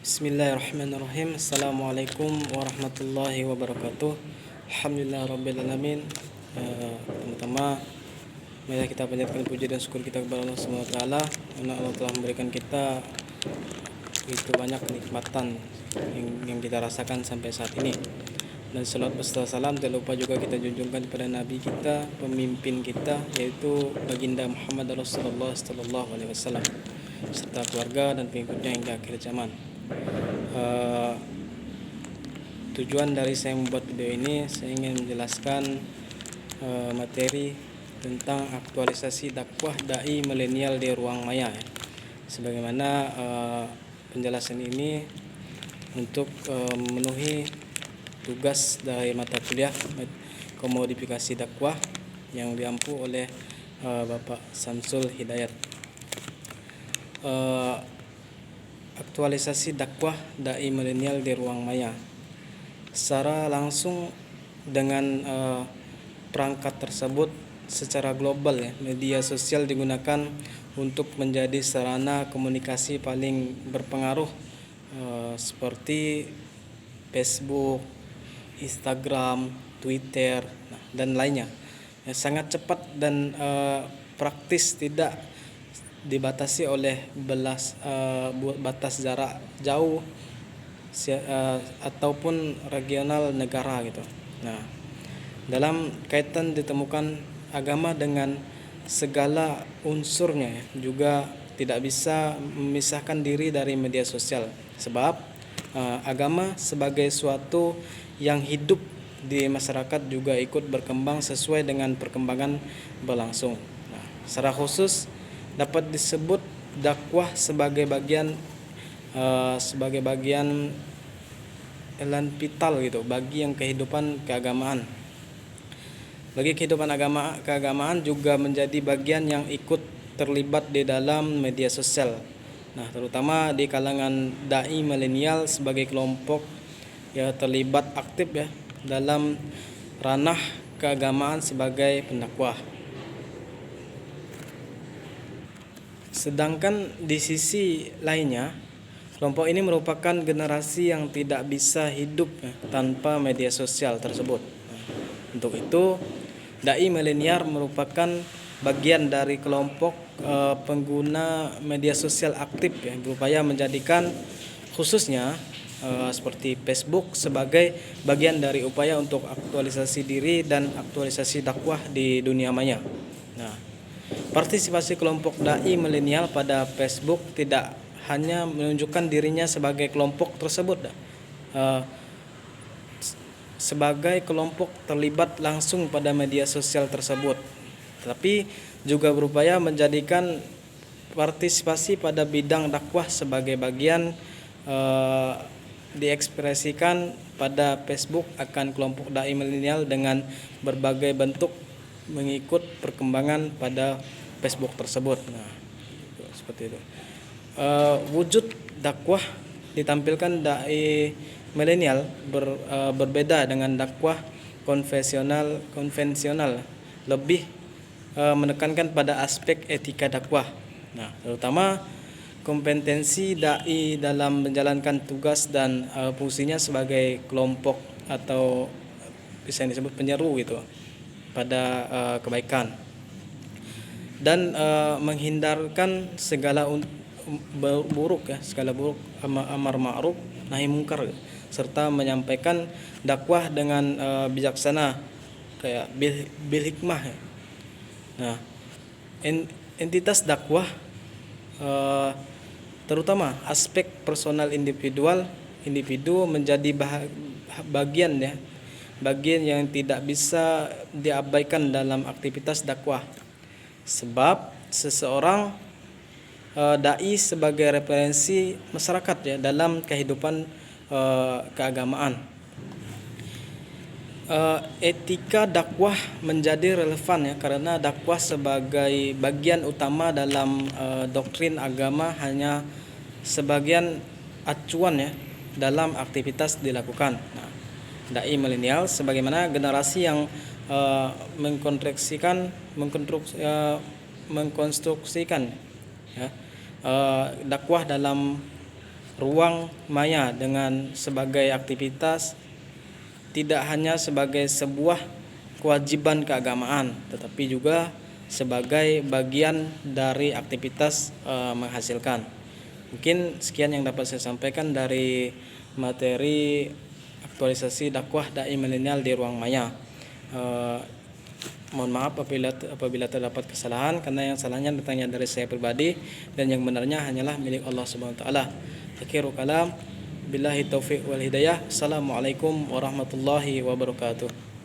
Bismillahirrahmanirrahim. Assalamualaikum warahmatullahi wabarakatuh. Alhamdulillah rabbil alamin. Pertama-tama mari kita panjatkan puji dan syukur kita kepada Allah Subhanahu wa taala karena Allah telah memberikan kita begitu banyak kenikmatan yang kita rasakan sampai saat ini. Dan salawat beserta salam tidak lupa juga kita junjungkan kepada nabi kita, pemimpin kita, yaitu baginda Muhammad Rasulullah sallallahu alaihi wasallam serta keluarga dan pengikutnya hingga akhir zaman. Tujuan dari saya membuat video ini, saya ingin menjelaskan materi tentang aktualisasi dakwah dai milenial di ruang maya ya. Sebagaimana penjelasan ini untuk memenuhi tugas dari mata kuliah komodifikasi dakwah yang diampu oleh Bapak Samsul Hidayat. Aktualisasi dakwah dai milenial di ruang maya secara langsung dengan perangkat tersebut secara global ya. Media sosial digunakan untuk menjadi sarana komunikasi paling berpengaruh seperti Facebook, Instagram, Twitter, dan lainnya. Sangat cepat dan praktis, tidak dibatasi oleh batas jarak jauh ataupun regional negara gitu. Nah, dalam kaitan ditemukan agama dengan segala unsurnya juga tidak bisa memisahkan diri dari media sosial, sebab agama sebagai suatu yang hidup di masyarakat juga ikut berkembang sesuai dengan perkembangan berlangsung. Nah, secara khusus dapat disebut dakwah sebagai bagian elan vital gitu bagi yang kehidupan keagamaan. Bagi kehidupan keagamaan juga menjadi bagian yang ikut terlibat di dalam media sosial. Nah, terutama di kalangan dai milenial sebagai kelompok yang terlibat aktif ya dalam ranah keagamaan sebagai pendakwah. Sedangkan di sisi lainnya, kelompok ini merupakan generasi yang tidak bisa hidup tanpa media sosial tersebut. Untuk itu, dai milenial merupakan bagian dari kelompok pengguna media sosial aktif yang berupaya menjadikan khususnya seperti Facebook sebagai bagian dari upaya untuk aktualisasi diri dan aktualisasi dakwah di dunia maya. Nah, partisipasi kelompok dai milenial pada Facebook tidak hanya menunjukkan dirinya sebagai kelompok tersebut, sebagai kelompok terlibat langsung pada media sosial tersebut, tetapi juga berupaya menjadikan partisipasi pada bidang dakwah sebagai bagian diekspresikan pada Facebook akan kelompok dai milenial dengan berbagai bentuk mengikut perkembangan pada Facebook tersebut. Nah, seperti itu. Wujud dakwah ditampilkan dai milenial berbeda dengan dakwah konvensional, lebih menekankan pada aspek etika dakwah. Nah, terutama kompetensi dai dalam menjalankan tugas dan fungsinya sebagai kelompok atau bisa disebut penyeru gitu pada kebaikan dan menghindarkan segala buruk ya, segala buruk, amar ma'ruf nahi mungkar, serta menyampaikan dakwah dengan bijaksana kayak bil hikmah ya. Nah, entitas dakwah terutama aspek personal individu menjadi bagian yang tidak bisa diabaikan dalam aktivitas dakwah, sebab seseorang dai sebagai referensi masyarakat ya dalam kehidupan keagamaan. Etika dakwah menjadi relevan ya karena dakwah sebagai bagian utama dalam doktrin agama hanya sebagian acuan ya dalam aktivitas dilakukan. Nah, dai milenial sebagaimana generasi yang mengkonstruksikan ya dakwah dalam ruang maya dengan sebagai aktivitas tidak hanya sebagai sebuah kewajiban keagamaan, tetapi juga sebagai bagian dari aktivitas menghasilkan. Mungkin sekian yang dapat saya sampaikan dari materi aktualisasi dakwah dai milenial di ruang maya. Mohon maaf apabila terdapat kesalahan, karena yang salahnya datangnya dari saya pribadi dan yang benarnya hanyalah milik Allah Subhanahu wa taala. Akhirul kalam, billahi taufiq wal hidayah. Assalamualaikum warahmatullahi wabarakatuh.